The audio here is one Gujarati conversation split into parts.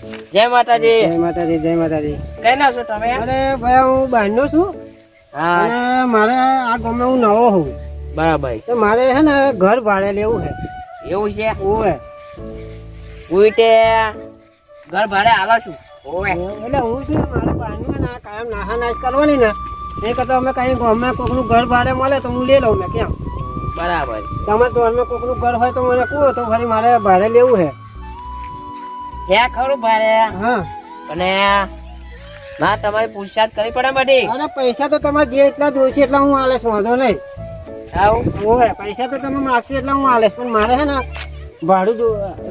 જય માતાજી. જય માતાજી, જય માતાજી. કઈ ના છો તમે? અરે ભાઈ હું બહારનો છું. હા. અને મારે આ ગામમાં હું નવો છું. બરાબર. તો મારે છે ને ઘર ભાડે લેવું છે. એવું છે? ઓવે. ઉઈટે ઘર ભાડે આલો છું. ઓવે. એટલે હું શું મારે બહારનું ના કાયમ નાહા નાશ કરવાની ને એ કરતા અમે કઈ ગામમાં કોકનું ઘર ભાડે મળે તો હું લઈ લઉં ને કેમ. બરાબર. તમારે ગામમાં કોકનું ઘર હોય તો મને કહો તો ફરી મારે ભાડે લેવું છે. હે ખરું ભાડે? હા. અને ના તમારી પૂછતાછ કરવી પડે બધી. અરે પૈસા તો તમારે જે એટલા જોઈશે એટલા હું આલેશ, વાંધો નહીં. આવું? ઓવે પૈસા તો તમે માગશો એટલા હું આલેશ, પણ મારે છે ને ભાડું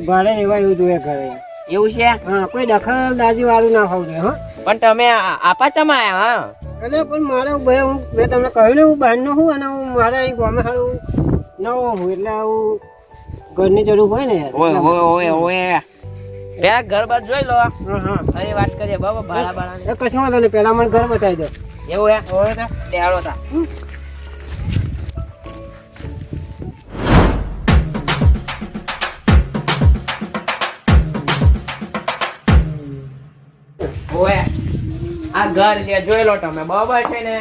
ભાડે રહેવા એવું જોઈએ ઘરે. એવું છે? હા, કોઈ દખલદાજી વાળું ના હોવું જોઈએ. હા, પણ તમે આપા ચમાં આવ્યા? હા. એટલે પણ મારે ભાઈ હું મેં તમને કહ્યું ને હું બહારનો છું અને હું મારે અહીં ગામે સારું નવો હું એટલે હું ઘરની જરૂર હોય ને યાર. ઓય ઓય ઓય ઓય. પેલા ઘર બાદ જોઈ લો. હા હા. ફરી વાત કરીએ બાબા ભાડા ભાડા. એ કશું વાંધો નહીં, પહેલા મને ઘર બતાવી દો. એવું હે? હોય તો તે હાલો તા. ઓય આ ઘર છે જોઈ લો તમે, બરાબર છે ને?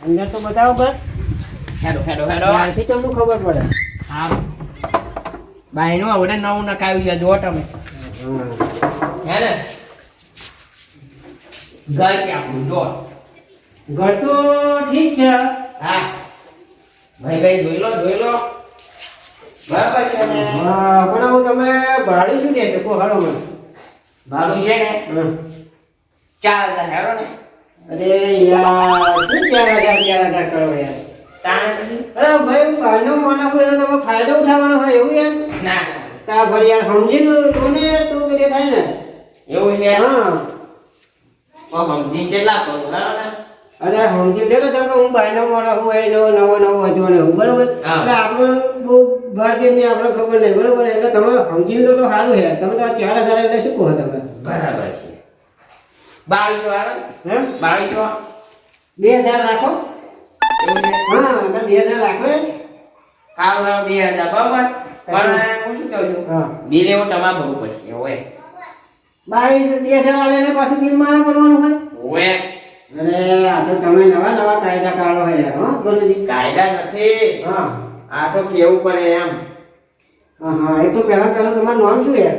અંદર તો બતાવો ઘર. હેડો હેડો હેડો. બહારથી તમને ખબર પડે. હા બાયનું હવે નવું નખાયું છે જુઓ તમે. હે ને ઘર છે આપણું જો. ઘર તો ઠીક છે. હા ભાઈ ભાઈ જોઈ લો બરાબર છે ને? હા, પણ હું તમે ભાડું શું દે શકો હાલો મને. ભાડું છે ને હમ. 4000 હેડો ને. અરે યાર શું 4000 કરો યાર. તાણે પછી અરે ભાઈ હું બહારનો માણસ હોય એટલે તમે ફાયદો ઉઠાવવાનો હોય એવું યાર. ના તા ભરી યાર સમજીને તો ને યાર તો કે થાય ને. એવું છે? હા. સમજી કેટલા કરો બરાબર ને? અરે સમજી લે તો તમે હું બહારનો માણસ હું એ નવો હજુ ને હું બરોબર. હા. એટલે આપણને બહુ ભારતીય ની આપણે ખબર નહીં બરોબર, એટલે તમે સમજી લો તો સારું છે. તમે તો આ 4000 એટલે શું કહો તમે? બરાબર છે. 2200 આવે હે 2200 2000 રાખો. એવું છે? હા તમે 2000 રાખો યાર. કાલ 2000 બરાબર. પણ હું શું કહું છું, હા. બિલ એવું તમારે ભરવું પડશે. ઓય 2000 આલે ને પાછું બિલ મારે ભરવાનું હોય. ઓય અરે આ તો તમે નવા કાયદા કાઢો હે યાર. હા ગુરુજી. કાયદા નથી, હા આ તો કેવું પડે એમ. હા હા, એ તો પહેલા તમારું નામ શું યાર?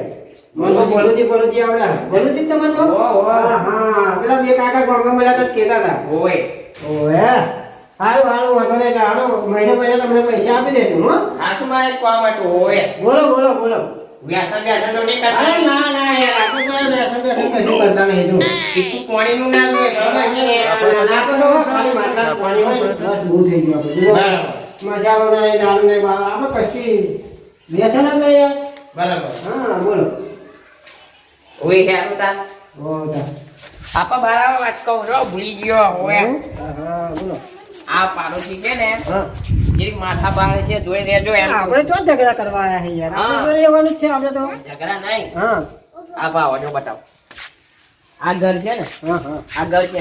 મને તો બોલુજી આવડે. બોલુજી તમારું નામ? હા હા, પેલા બે કાકા ગામમાં મળ્યા હતા કહેતા હતા. ઓય ઓહે હારું વાંધો નહીં. હાલો મહિને તમને પૈસા આપી દેશું. હો આ શું મારે કોવા માટે? ઓય બોલો. વ્યસન તો નહીં અરે કરતા. ના યાર, આપણે તો વ્યસન કશું કરતા નહીં. જો ટીપું પાણીનું ના જોઈએ બરાબર છે ને? ના તો ખાલી માટલા પાણી હોય ને બસ બહુ થઈ ગયું આપણે. જો બરાબર. મસાલો નહીં, દારૂ નહીં, આપણે કશી વ્યસન જ નહીં યાર. બરાબર. હા બોલો. ઓય હેરું તા હો તા. આપા બારાવા વાત કહું છો, ભૂલી ગયો. ઓય હા બોલો. આ પાડોશી છે ને હા જે માથા બાળે છે જોઈ લેજો એમ. આપણે તો ઝઘડા કરવા આયા છે યાર. આપણે તો રહેવાનું જ છે આપણે તો. ઝઘડા નહીં. હા આ ભાવ જો બતાવો. આ ઘર છે ને, હા આ ઘર છે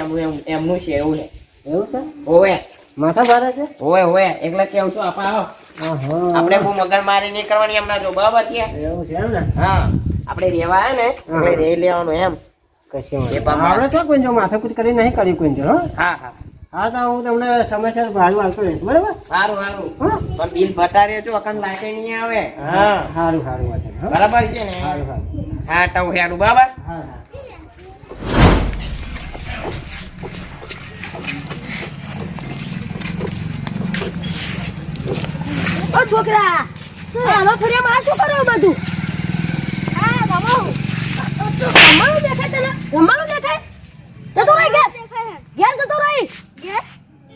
એમનું છે એવું ને. એવું છે? ઓવે માથા ભારે છે? ઓવે એટલે કેવું છું આપા આવો. હા આપણે બહુ મગર મારી નહીં કરવાની એમના જો બરાબર છે. એવું છે એમ ને? હા આપણે રેવા હે ને એટલે રહી લેવાનું એમ. કશું એ વાંધો પણ નહીં. આપણે તો કોઈ જો માથાકૂટ કરી નહીં કરી કોઈ જો. હા હા હા તો હું તમને સમયસર ભાડું આપતો રહીશ બરાબર. સારું હા પણ બિલ બતાડે જો અકન લાગે નહીં આવે. હા સારું વાત છે. હા બરાબર છે ને? સારું. હા તો હેડું બરાબર. હા ઓ છોકરા હાલો ફરિયામાં આ શું કરો બધું? હા રમો. રમવાનું દેખાય તને? રમવાનું દેખાય? જતો રહી ઘેર જતો રહી. ઘેર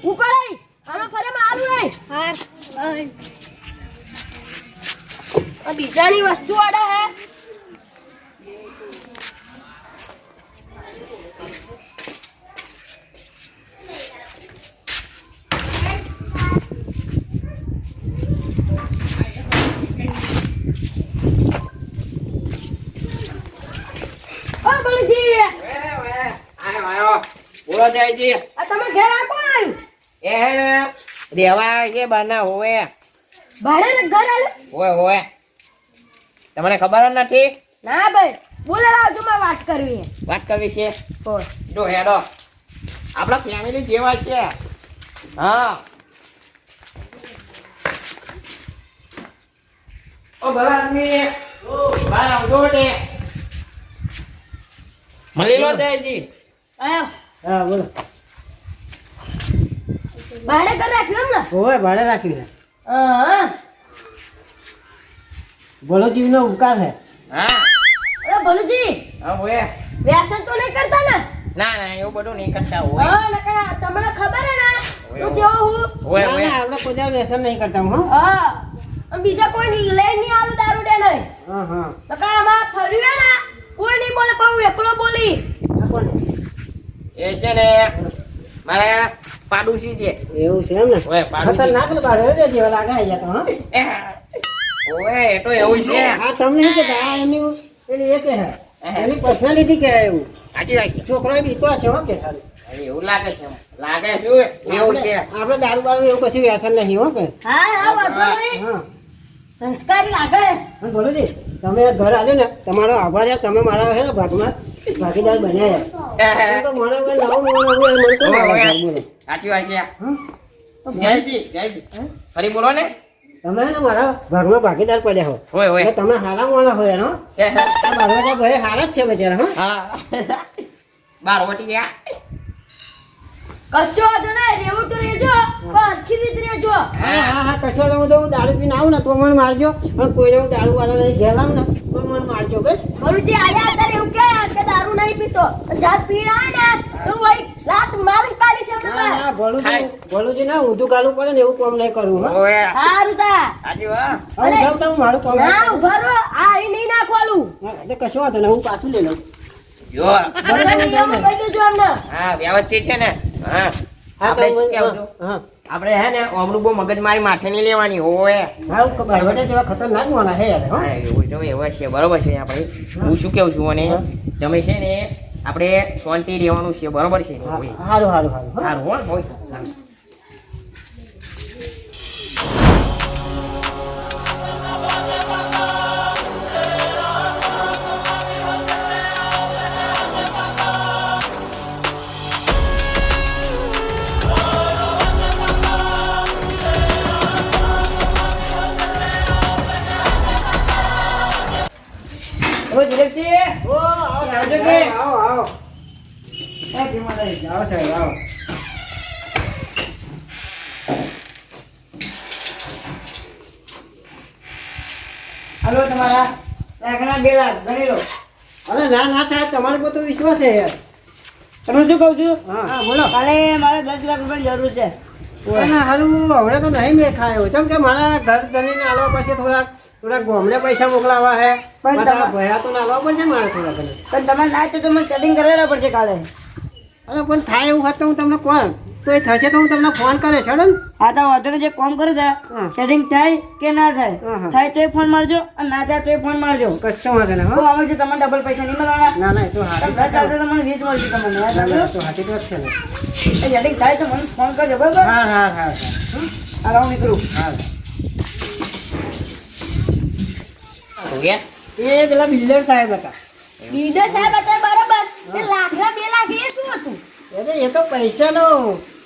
ઉપર આવી હાલો ફરિયામાં આલું રહી. હા આ બીજાની વસ્તુ આડે હે. બોલો જયજી. આ તમે ઘેર આ કોણ આવ્યું? એ હે ને રેવા કે બના હોવે. ભાડે ને ઘર આલે? ઓય તમને ખબર જ નથી? ના ભાઈ બોલે લાવજો મેં વાત કરવી છે. વાત કરવી છે હોય. જો હેડો આપણા ફેમિલી જેવા છે હા ઓ ભલા આદમી બહાર આવજો તે મળી લો જયજી આયો. હા બોલો ભાડે કરી રાખ્યું એમ ને? ઓય ભાડે રાખ્યું છે હા. ભલોજીનો ઉપકાર છે હા અરે ભલુજી હા હોય વ્યસન તો નહીં કરતા ને? ના ના એવું બધું નહીં કરતા હોય હા નકર તમને ખબર હે ને હું જેવો હું. હોય ના, હોય ના, આપણે કોઈ દાડો વ્યસન નહીં કરતા હું હો. હા અને બીજા કોઈ નહીં લઈ નહીં આવું દારૂ ડે નહીં. હા હા નકર આમાં ફર્યું હે ને કોઈ નહીં બોલે પણ હું એકલો બોલીશ. આ કોણ? એ છે ને મારા પાડોશી છે એવું છે એમ ને ઓય, પાડોશી. ખતરનાક ને બાળો રે જેવા લાગે અહીંયા તો હા ઓય એ તો એવું છે આ તમને શું કહેતા આ એની પેલી એ કે હે એની પર્સનાલિટી કે એવું સાચી વાત છે છોકરો બીતો હશે હો કે ખાલી અરે એવું લાગે છે લાગે શું એવું છે આપણે દારૂ બારૂ એવું કશું વ્યસન નહીં હો કે હા હા વાંધો નહીં. હા સંસ્કારી લાગે. અને બોલો જી તમે ઘર આવ્યો ને તમારો આભાર છે તમે મારા છે ને ભાગમાં ભાગીદાર બન્યા છે તો મને કોઈ નવું મને કોણ ઓય, આવે? ઓય. બોલો સાચી વાત છે હા? જયજી ફરી બોલો ને તમે ને મારા ભાગમાં ભાગીદાર પડ્યા હો હોય હોય એટલે તમે હારા મોણા હોય એનો આ બારવાજા ભાઈ હારા જ છે બચારા હા હા બાર વટી ગયા કશો વાંધો નહીં રહેવું તો રહેજો પણ આખી રીત રહેજો. હા હા હા કશો તો હું દારૂ પીને આવું ને તો મને મારજો પણ કોઈને હું દારૂ વાળા નહીં ઘેર આવું ને તો મને મારજો બસ ભલુજી આયા અત્યારે એવું કે દારૂ નહીં પીતો અને જાત પીને આવે ને તો હું અહીં રાત મારી કાઢીશ એમને ના બસ. ના ભલુજી ના ઊંધું ગાલું પડે ને એવું કામ નહીં કરવું હા ઓય હારું તા. સાચી વાત હવે જાઉં તો હું મારું કામ ના ઉભા રહો આ અહીં નહીં નાખવાનું. હા, એટલે કશો વાંધો નહીં હું પાછું લઈ લઉં જો બધા નિયમો કહી દેજો અમને. હા વ્યવસ્થિત છે ને હા હા તો આપણે શું હું- કહેવું છું? હા આપણે હે ને અમરું બહુ મગજમારી માથે નહીં લેવાની હોય હા હું બારવાજા જેવા ખતરનાક મોણા હે યાર હો હા, એવું તો એવું જ છે બરોબર છે આપણે હું શું કેવું છું અને તમે છે ને આપણે શાંતિ રહેવાનું છે બરોબર છે હા, હારું હારું હારું હા. સારું હો હોય સારું. ઓ દિલીપજી ઓ આવો સાહેબ, આવજો કે? આવો આવો એ ધીમા થઈ. આવો સાહેબ આવો હાલો તમારા લાકડા 2 લાખ ગણી લો અરે ના ના સાહેબ તમારે પર તો વિશ્વાસ છે યાર તમે શું કહું છું હા બોલો કાલે મારે 10 લાખ રૂપિયાની જરૂર છે ના હારું હમણાં તો નહીં મેં ખાયો કેમ કે મારા ઘર ધણીને આલવા પડશે થોડાક ગામડે પૈસા મોકલાવા હે પણ પાછા ભયા તો આલવા પડશે મારે થોડા ઘણા પણ તમે ના તો તમે સેટિંગ કરેલા પડશે કાલે અરે પણ થાય એવું હોત તો હું તમને કોણ તો એ થશે તો હું તમને ફોન કરે છે ને આ તો વાંધો જે કોમ કરે છે હા. સેટિંગ થાય કે ના હા, થાય હા. થાય તો ફોન મારજો અને ના થાય તો ફોન મારજો કશો વાંધો નહીં તો હો અમે જો તમને ડબલ પૈસા નહીં મળવાના ના ના એ તો હાથી 10 લાખ તો તમને 20 મળશે તમને યાદ ના ના રાખજો. એ તો હાથી તો જ છે ને એ સેટિંગ થાય તો મને ફોન કરજો બરાબર હા હા હા આ હું નીકળું હા હા એ પેલા બિલ્ડર સાહેબ હતા બીજો સાહેબ હતા બરાબર તે લાખના 2 લાખ એ શું હતું? અરે એ તો પૈસાનો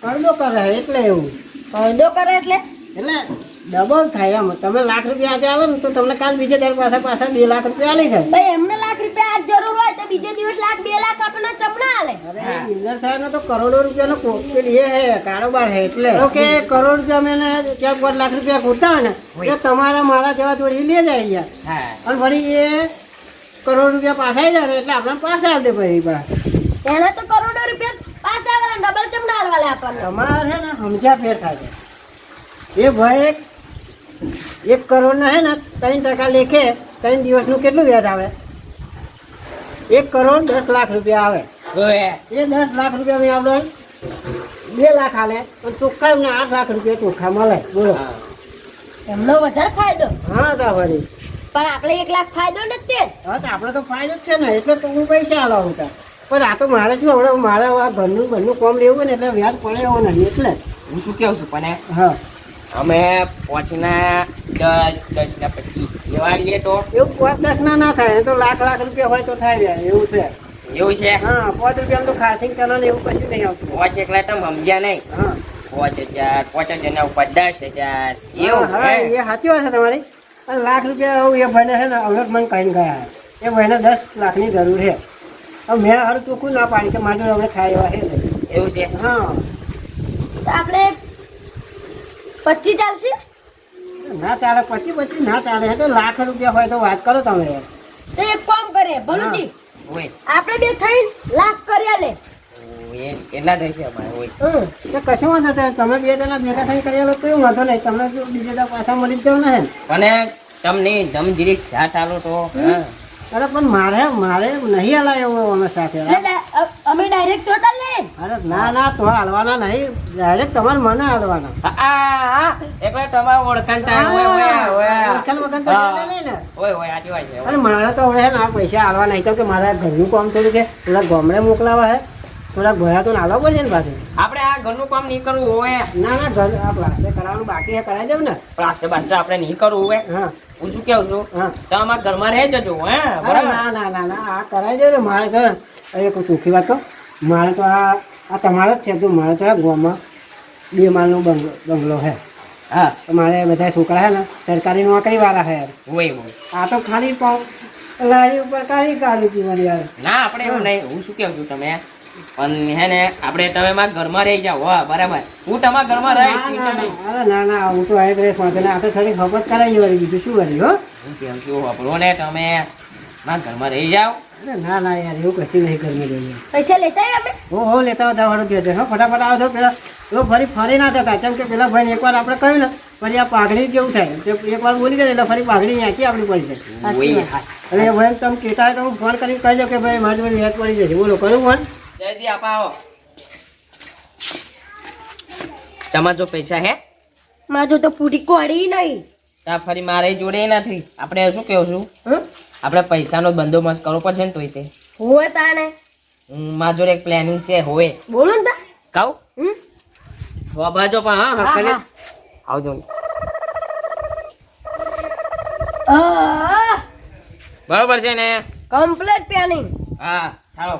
કરદો કરે એટલે એવું ફાયદો કરે એટલે એટલે ડબલ થાય એમ તમે લાખ રૂપિયા આજે આલો ને તો તમને કાલ બીજે દર પાછા 2 લાખ રૂપિયા આલી જાય ભાઈ એમને લાખ રૂપિયા આજ જરૂર હોય તો બીજે દિવસ લાખ 2 લાખ આપણને ચમના આલે. અરે બિલ્ડર સાહેબ નો તો કરોડો રૂપિયાનો પેલી એ હે કારોબાર હે એટલે તો કે કરોડ રૂપિયા મેં 4-5 લાખ રૂપિયા ખોટા હોય ને તો તમારા મારા જેવા જોડી લે જાય યાર હા અને વળી એ કરોડ રૂપિયા પાછા આવી જાય ને એટલે આપણે પાછા આપી દે પછી પાછા. એના તો કરોડો રૂપિયા પાછા આવેલા ડબલ ચમના આલવાલે આપણને. તમારે છે ને સમજ્યા ફેર થાય છે એ ભાઈ 1 કરોડ ના હે ને 3% લેખે 3 દિવસનું કેટલું વ્યાજ આવે 1 કરોડ 10 લાખ રૂપિયા આવે ઓય એ 10 લાખ રૂપિયા મેં આપણે 2 લાખ આલે અને ચોખ્ખા એમને 8 લાખ રૂપિયા ચોખ્ખા મળે બોલો એમનો વધારે ફાયદો હા તા વળી પણ આપણે 1 લાખ ફાયદો નથી. હા તો આપણે તો ફાયદો જ છે ને એટલે તો હું પૈસા આલાવું તા પણ આ તો મારે શું હમણાં મારે આ ઘરનું કામ લેવું હોય ને એટલે વ્યાજ પડે એવો નહીં એટલે હું શું કેવું છું પણ હા અમે પહોંચીના 10 ના 25 એવા લઈએ તો એવું 5-10 ના થાય, એ તો લાખ રૂપિયા હોય તો થાય જાય એવું છે. એવું છે. હા, 5 રૂપિયા તો ખાસી ચલણ એવું કશું નહીં આવતું. પહોંચ એકલા તમે સમજ્યા નહીં. હા 5000 5000 ના ઉપર 10000 એવું હા, છે. એ સાચી વાત છે તમારી. પણ લાખ રૂપિયા આવું એ ભાઈને છે ને હવે મને કહીને ગયા, એ ભાઈને 10 લાખની જરૂર છે. હવે મેં હારું ચોખ્ખું ના પાડી કે મારે હવે થાય એવા છે નહીં. એવું છે. હા તો આપણે 25 ચાલશે? ના ચાલે, 25 ના ચાલે. એ તો લાખ રૂપિયા હોય તો વાત કરો તમે. તો એક કામ કરીએ ભલુજી, ઓય આપણે બે થઈને લાખ કર્યા લે. ઓય એટલા થઈ છે અમારે ઓય. તો કશું વાંધો નથી. તમે બે જણા ભેગા થઈને કરી લો તો એવું વાંધો નહીં. તમને જો બીજે તો પાછા મળી જ જવું ને. અને તમને દમ જીરીક ચા ચાલો તો હા. અરે પણ મારે નહીં હલાય એવું અમે સાથે. એટલે અમે ડાયરેક્ટ જોતા લે. અરે ના તો હાલવાના નહીં, ડાયરેક્ટ તમારે મને હાલવાના. હા એટલે તમારે ઓળખાણ થાય ઓય ઓય ઓળખાણ વગર તો ચાલે નહીં ને. ઓય ઓય સાચી વાત છે. અરે મારે તો હવે ને આ પૈસા હાલવા નહીં તો કે મારા ઘરનું કામ થોડું કે થોડા ગામડે મોકલાવા હે, થોડા ભયા તો હાલવા પડશે ને પાછું. આપણે આ ઘરનું કામ નહીં કરવું હોય. ના ઘર આ પ્લાસ્ટર કરાવવાનું બાકી છે, કરાવી દેવ ને. પ્લાસ્ટર બાસ્ટર આપણે નહીં કરવું હોય. હા હું શું કેવું છું હા. તો અમારા ઘરમાં રહે જજો હે અરે બરાબર. ના આ કરાવી દેવ ને. મારે તો એક ચોખ્ખી વાત કહું, મારે તો આ તમારે જ છે. જો મારે તો આ ગામમાં 2 માળનો બંગલો છે. હા મારે બધા છોકરા છે ને સરકારી નોકરી વાળા છે. હોય હોય. આ તો ખાલી લારી ઉપર કાઢી પીવાની યાર. ના આપણે એવું નહીં. હું શું કેવું છું તમે પણ હે ને આપણે તમે મારા ઘરમાં રહી જાઓ હા બરાબર. હું તમારા ઘરમાં રહીશ ચિંતા નહીં. અરે ના હું તો આવી રહીશ વાંધો નહીં. આ તો થોડી ખબર કરાવી વળી, બીજું શું કર્યું હો. હું કેવું છું વાપરો ને તમે મારા ઘરમાં રહી જાઓ. અરે ના યાર એવું કશું નહીં કરવું જોઈએ. પૈસા લેતા આવીએ અમે. હો લેતા હતા વાળું કહે છે. હો ફટાફટ આવો તો પેલા તો ફરી ના થતા. કેમ કે પેલા ભાઈને એકવાર આપણે કહ્યું ને પછી આ પાઘડી કેવું થાય, એકવાર બોલી ગયા એટલે ફરી પાઘડી નાખી આપણી પડી જાય. ઓય હવે એ ભાઈ તમે કહેતા હોય તો હું ફોન કરીને કહી દઉં કે ભાઈ મારી જોડે વ્યાજ પડી જશે. બોલો કરું ફોન. જયજી આપા આવો. તમારા જો પૈસા હે માજો તો પૂરી કોડી નહીં. ત્યાં ફરી મારે જોડે નથી. આપણે શું કેવું છું હમ? આપણે પૈસાનો બંદોબસ્ત કરવો પડશે ને તોય તે હોય તાને મારા જોડે એક પ્લાનિંગ છે હોય બોલો ને તા. કહું હમ? બાજો પણ હા હા, હર્ષને હા. આવજો આ બરોબર છે ને. Complete planning. હા ચાલો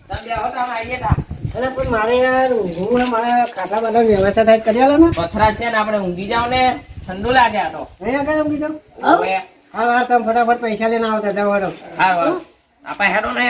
તમે બેહો તો અમે આવીએ તા. અરે પણ મારે યાર હું મારા ખાતા બધા વ્યવસ્થા થાય કરી આલો ને. પથરા છે ને આપણે ઊંઘી જાવ ને ઠંડુ લાગે આ તો. અહીંયા આગળ એમ કીધું. હવે હા તમે ફટાફટ પૈસા લઈને આવતા જાઓ. હા આપા હેડો ને